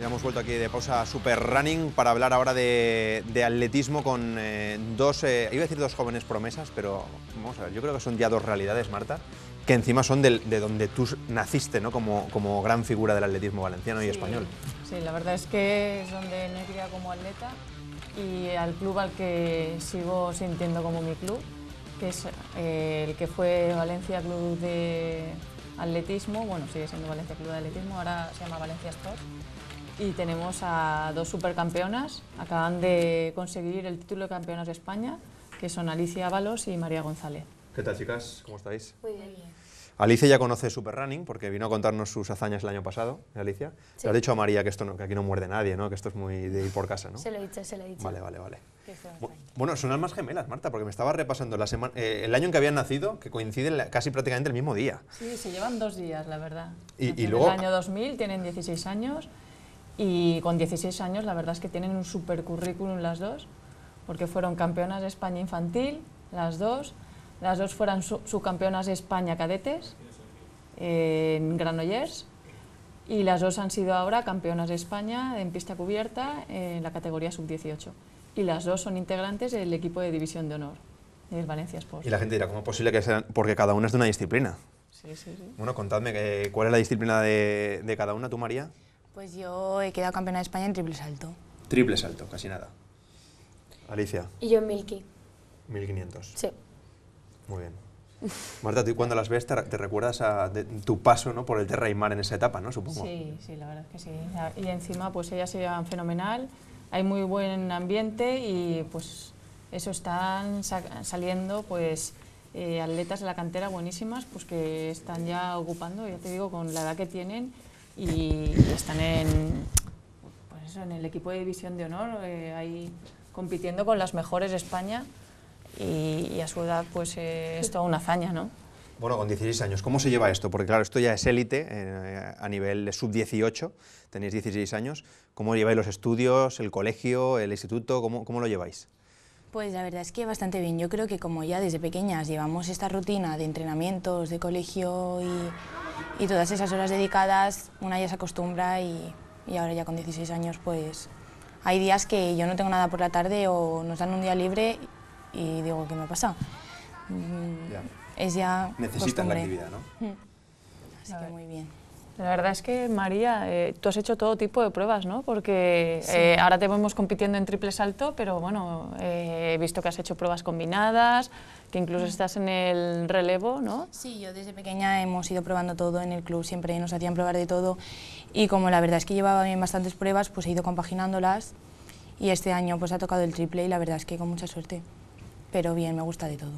Ya hemos vuelto aquí de pausa Super Running para hablar ahora de atletismo con dos, iba a decir dos jóvenes promesas, pero vamos a ver, yo creo que son ya dos realidades, Marta, que encima son de donde tú naciste, ¿no? Como gran figura del atletismo valenciano y español. Sí, la verdad es que es donde me he criado como atleta y al club al que sigo sintiendo como mi club, que es el que fue Valencia Club de Atletismo, bueno, sigue siendo Valencia Club de Atletismo, ahora se llama Valencia Sport. Y tenemos a dos supercampeonas, acaban de conseguir el título de campeonas de España, que son Alicia Ábalos y María González. ¿Qué tal, chicas? ¿Cómo estáis? Muy bien. Alicia ya conoce Super Running porque vino a contarnos sus hazañas el año pasado, Alicia. Sí. Le has dicho a María que, que aquí no muerde nadie, ¿no? Que esto es muy de ir por casa, ¿no? Se lo he dicho, se lo he dicho. Vale. Bueno, son almas gemelas, Marta, porque me estaba repasando el año en que habían nacido, que coinciden casi prácticamente el mismo día. Sí, se llevan 2 días, la verdad. Y luego... En el año 2000 tienen 16 años y con 16 años la verdad es que tienen un super currículum las dos, porque fueron campeonas de España infantil, las dos fueron subcampeonas de España cadetes en Granollers y las dos han sido ahora campeonas de España en pista cubierta en la categoría sub-18 y las dos son integrantes del equipo de división de honor del Valencia Sport. Y la gente dirá, ¿cómo es posible que sean? Porque cada una es de una disciplina. Sí. Bueno, contadme, ¿cuál es la disciplina de cada una, tú, María? Pues yo he quedado campeona de España en triple salto. Triple salto, casi nada. Alicia. Y yo en Milky. 1500. Sí. Muy bien. Marta, tú cuando las ves te recuerdas de tu paso, ¿no? Por el terra y mar en esa etapa, ¿no? Supongo. Sí, la verdad es que sí. Y encima pues ellas se llevan fenomenal, hay muy buen ambiente y pues eso están saliendo pues atletas de la cantera buenísimas pues que están ya ocupando, ya te digo, con la edad que tienen y están en el equipo de división de honor, ahí compitiendo con las mejores de España y a su edad pues es toda una hazaña, ¿no? Bueno, con 16 años, ¿cómo se lleva esto? Porque claro, esto ya es élite a nivel de sub-18, tenéis 16 años. ¿Cómo lleváis los estudios, el colegio, el instituto? ¿Cómo lo lleváis? Pues la verdad es que bastante bien. Yo creo que como ya desde pequeñas llevamos esta rutina de entrenamientos, de colegio y todas esas horas dedicadas, una ya se acostumbra y ahora ya con 16 años pues hay días que yo no tengo nada por la tarde o nos dan un día libre y digo, ¿qué me ha pasado? Es ya necesitan la costumbre. actividad, ¿no? Así que muy bien. La verdad es que, María, tú has hecho todo tipo de pruebas, ¿no? Porque ahora te vemos compitiendo en triple salto, pero bueno, he visto que has hecho pruebas combinadas, que incluso estás en el relevo, ¿no? Sí, yo desde pequeña hemos ido probando todo en el club, siempre nos hacían probar de todo y como la verdad es que llevaba bien bastantes pruebas, pues he ido compaginándolas y este año pues ha tocado el triple y la verdad es que con mucha suerte, pero bien, me gusta de todo.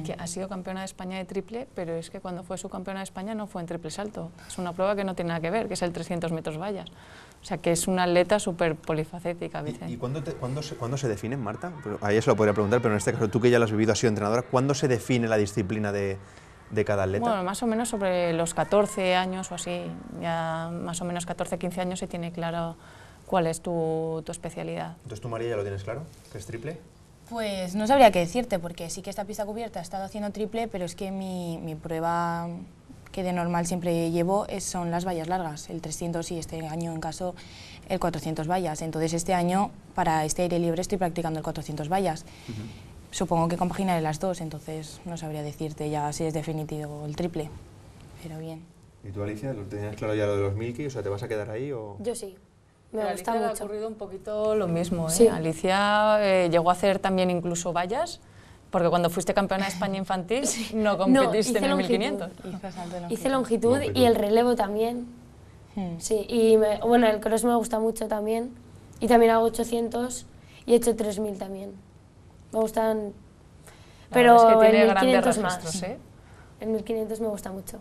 Que ha sido campeona de España de triple, pero es que cuando fue subcampeona de España no fue en triple salto. Es una prueba que no tiene nada que ver, que es el 300 metros vallas. O sea, que es una atleta súper polifacética, Vicente. ¿Y cuándo se define, Marta? A ella se lo podría preguntar, pero en este caso, tú que ya lo has vivido, has sido entrenadora, ¿cuándo se define la disciplina de cada atleta? Bueno, más o menos sobre los 14 años o así, ya más o menos 14, 15 años se tiene claro cuál es tu especialidad. Entonces, ¿tú, María, ya lo tienes claro? ¿Que es triple? Pues no sabría qué decirte, porque sí que esta pista cubierta he estado haciendo triple, pero es que mi prueba que de normal siempre llevo son las vallas largas, el 300 y este año en caso el 400 vallas. Entonces este año para este aire libre estoy practicando el 400 vallas. Supongo que compaginaré las dos, entonces no sabría decirte ya si es definitivo el triple, pero bien. ¿Y tú, Alicia, lo tenías claro ya lo de los Milky? O sea, ¿te vas a quedar ahí o...? Yo sí. Me Pero gusta Alicia mucho. le ha ocurrido un poquito lo mismo, ¿eh? Sí. Alicia llegó a hacer también incluso vallas, porque cuando fuiste campeona de España infantil no competiste hice en el longitud. 1500. Hice longitud y el relevo también. Sí, y bueno, el cross me gusta mucho también. Y también hago 800 y he hecho 3000 también. Me gustan, pero es que tiene el grandes 1500 registros, más. ¿eh? El 1500 me gusta mucho.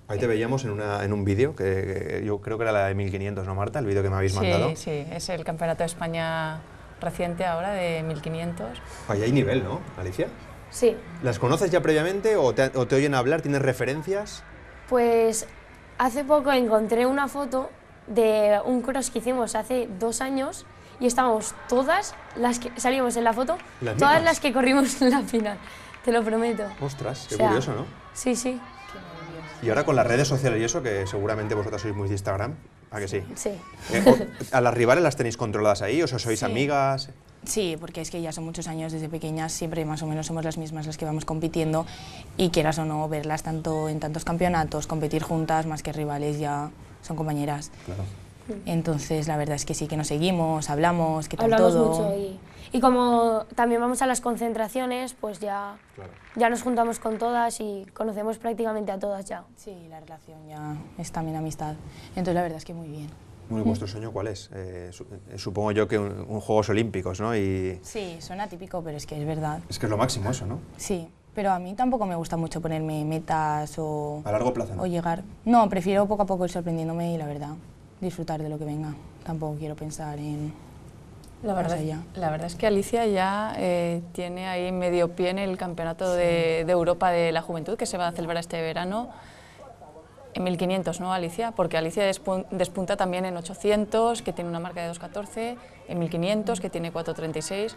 Ahí te veíamos en un vídeo, que yo creo que era la de 1500, ¿no, Marta? El vídeo que me habéis mandado. Sí, es el Campeonato de España reciente ahora de 1500. Ahí hay nivel, ¿no, Alicia? Sí. ¿Las conoces ya previamente o te oyen hablar? ¿Tienes referencias? Pues hace poco encontré una foto de un cross que hicimos hace 2 años y estábamos todas las que salimos en la foto, ¿Las todas mismas? las que corrimos en la final, te lo prometo. Ostras, qué O sea, curioso, ¿no? Sí, sí. Y ahora con las redes sociales y eso, que seguramente vosotras sois muy de Instagram, ¿a que sí? Sí. ¿A las rivales las tenéis controladas ahí o sois Sí. amigas? Sí, porque es que ya son muchos años desde pequeñas, siempre más o menos somos las mismas las que vamos compitiendo y quieras o no, verlas tanto en tantos campeonatos, competir juntas, más que rivales, ya son compañeras. Claro. Entonces la verdad es que sí que nos seguimos, hablamos, qué tal Hablamos todo. mucho y como también vamos a las concentraciones, pues ya nos juntamos con todas y conocemos prácticamente a todas ya. Sí, la relación ya es también amistad, entonces la verdad es que muy bien. Bueno, ¿vuestro sueño cuál es? Supongo yo que un Juegos Olímpicos, ¿no? Y Sí, suena típico, pero es que es verdad. es que es lo máximo eso, ¿no? Sí, pero a mí tampoco me gusta mucho ponerme metas o, A largo plazo, ¿no? o llegar. No, prefiero poco a poco ir sorprendiéndome y la verdad, disfrutar de lo que venga. Tampoco quiero pensar en La más verdad, allá. la verdad es que Alicia ya tiene ahí medio pie en el Campeonato de Europa de la Juventud que se va a celebrar este verano en 1500, ¿no, Alicia? Porque Alicia despunta también en 800, que tiene una marca de 2.14, en 1500, que tiene 4.36,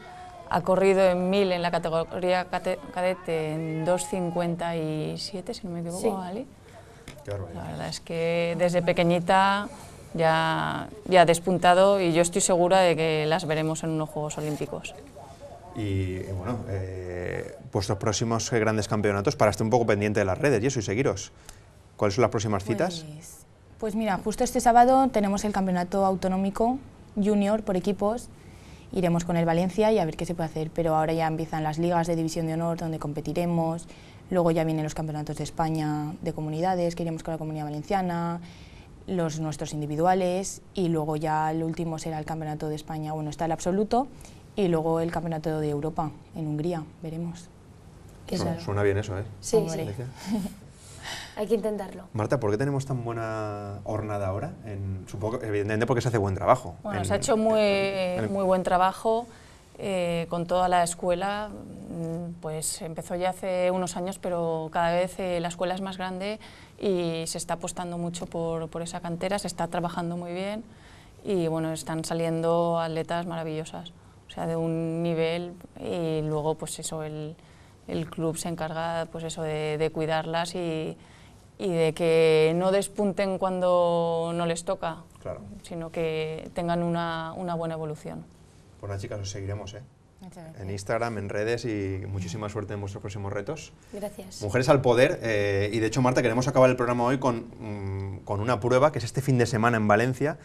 ha corrido en 1000 en la categoría cadete en 2.57, si no me equivoco, Sí. Ali. Qué barbaridad. La verdad es que desde pequeñita ya ha despuntado y yo estoy segura de que las veremos en unos Juegos Olímpicos. Y bueno, vuestros próximos grandes campeonatos, para estar un poco pendiente de las redes y eso y seguiros. ¿Cuáles son las próximas citas? Pues mira, justo este sábado tenemos el campeonato autonómico junior por equipos. Iremos con el Valencia y a ver qué se puede hacer, pero ahora ya empiezan las ligas de División de Honor donde competiremos, luego ya vienen los campeonatos de España de comunidades, que iremos con la Comunidad Valenciana, nuestros individuales y luego ya el último será el campeonato de España, bueno, está el absoluto y luego el campeonato de Europa en Hungría, veremos. Suena bien eso, ¿eh? Sí, Hombre. sí, hay que intentarlo. Marta, ¿por qué tenemos tan buena jornada ahora? Supongo que, evidentemente porque se hace buen trabajo. Bueno, se ha hecho muy buen trabajo con toda la escuela. Pues empezó ya hace unos años, pero cada vez la escuela es más grande y se está apostando mucho por esa cantera, se está trabajando muy bien y bueno, están saliendo atletas maravillosas, o sea, de un nivel y luego pues eso, el club se encarga pues eso de cuidarlas y de que no despunten cuando no les toca, Claro. sino que tengan una buena evolución. Pues nada, chicas, os seguiremos, ¿eh? Muchas gracias. En Instagram, en redes y muchísima suerte en vuestros próximos retos. Gracias. Mujeres al poder, y de hecho, Marta, queremos acabar el programa hoy con una prueba que es este fin de semana en Valencia.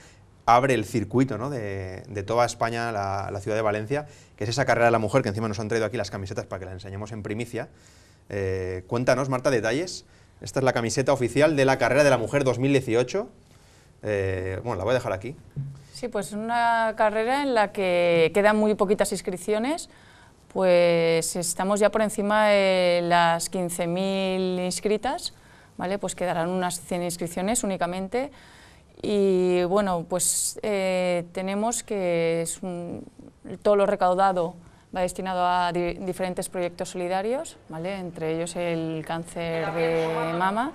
Abre el circuito, ¿no?, de toda España, la ciudad de Valencia, que es esa carrera de la mujer, que encima nos han traído aquí las camisetas para que la enseñemos en primicia. Cuéntanos, Marta, detalles. Esta es la camiseta oficial de la carrera de la mujer 2018. Bueno, la voy a dejar aquí. Sí, pues es una carrera en la que quedan muy poquitas inscripciones, pues estamos ya por encima de las 15.000 inscritas, ¿vale? Pues quedarán unas 100 inscripciones únicamente y bueno, pues tenemos que todo lo recaudado va destinado a diferentes proyectos solidarios, ¿vale? Entre ellos el cáncer de mama,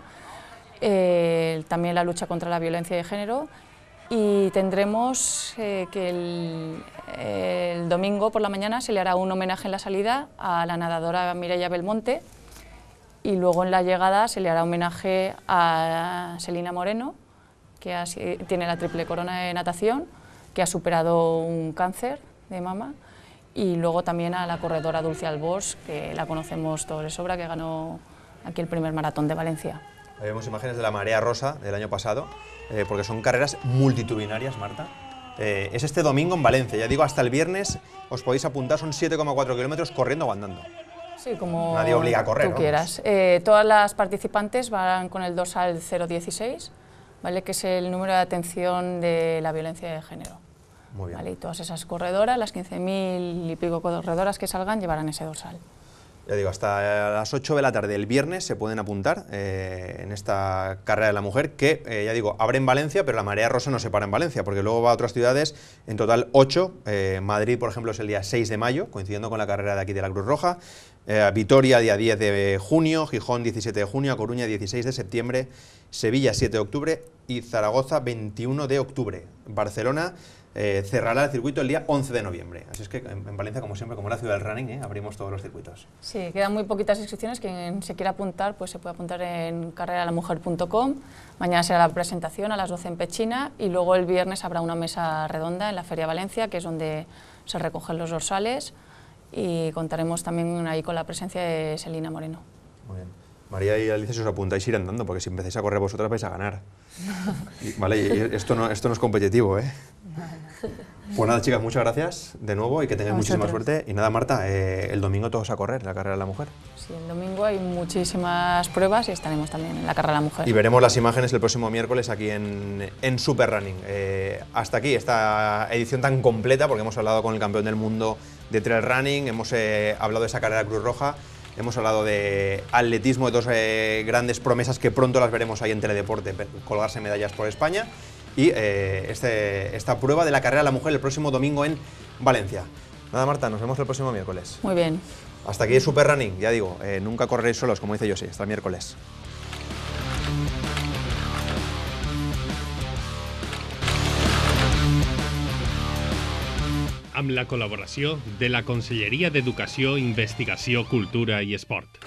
también la lucha contra la violencia de género. Y tendremos que el domingo por la mañana se le hará un homenaje en la salida a la nadadora Mireia Belmonte y luego en la llegada se le hará homenaje a Selina Moreno, que tiene la triple corona de natación, que ha superado un cáncer de mama, y luego también a la corredora Dulce Albors, que la conocemos todos de sobra, que ganó aquí el primer maratón de Valencia. Ahí vemos imágenes de la Marea Rosa del año pasado, porque son carreras multitudinarias, Marta. Es este domingo en Valencia, ya digo, hasta el viernes os podéis apuntar, son 7,4 kilómetros corriendo o andando. Sí, como Nadie obliga a correr, tú vamos. quieras. Todas las participantes van con el dorsal 016, ¿vale? Que es el número de atención de la violencia de género. Muy bien. ¿Vale? Y todas esas corredoras, las 15.000 y pico corredoras que salgan, llevarán ese dorsal. Ya digo, hasta las 8 de la tarde el viernes se pueden apuntar en esta carrera de la mujer que, ya digo, abre en Valencia, pero la Marea Rosa no se para en Valencia, porque luego va a otras ciudades, en total 8. Madrid, por ejemplo, es el día 6 de mayo, coincidiendo con la carrera de aquí de la Cruz Roja. Vitoria, día 10 de junio, Gijón, 17 de junio, A Coruña, 16 de septiembre, Sevilla, 7 de octubre y Zaragoza, 21 de octubre. Barcelona, cerrará el circuito el día 11 de noviembre. Así es que en Valencia, como siempre, como la ciudad del running, abrimos todos los circuitos. Sí, quedan muy poquitas inscripciones. Quien se quiera apuntar, pues se puede apuntar en carreralamujer.com. Mañana será la presentación a las 12 en Pechina y luego el viernes habrá una mesa redonda en la Feria Valencia, que es donde se recogen los dorsales, y contaremos también ahí con la presencia de Selina Moreno. Muy bien. María y Alicia, si os apuntáis, ir andando, porque si empezáis a correr vosotras vais a ganar. Vale, y esto no es competitivo, ¿eh? Pues nada, chicas, muchas gracias de nuevo y que tengáis muchísima suerte. Y nada, Marta, el domingo todos a correr, la carrera de la mujer. Sí, el domingo hay muchísimas pruebas y estaremos también en la carrera de la mujer. Y veremos las imágenes el próximo miércoles aquí en Super Running. Hasta aquí esta edición tan completa, porque hemos hablado con el campeón del mundo de trail running, hemos hablado de esa carrera Cruz Roja, hemos hablado de atletismo, de dos grandes promesas que pronto las veremos ahí en Teledeporte, colgarse medallas por España. Y esta prueba de la carrera de la mujer el próximo domingo en Valencia. Nada, Marta, nos vemos el próximo miércoles. Muy bien. Hasta aquí Super Running, ya digo, nunca correréis solos, como dice Josi. Hasta el miércoles. Amb la col·laboració de la Conselleria d'Educació, Investigació, Cultura i Esport.